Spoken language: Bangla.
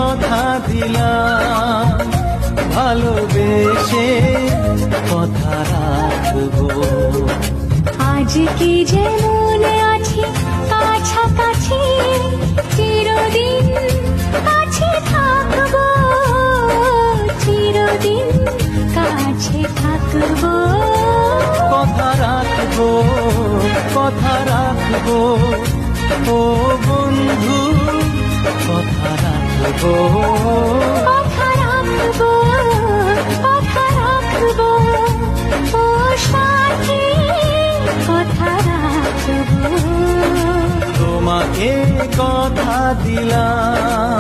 কথা দিলাম, ভালোবেসে কথা রাখবো। আজকে যেমন আছি কাছাকাছি, চিরদিন কাছে থাকবো, চিরদিন কাছে থাকবো। কথা রাখবো, কথা রাখবো, ও বন্ধু কথা রাখবো। কথা রাখবো, কথা রাখবো, ও সাথী কথা রাখবো। তোমাকে কথা দিলাম।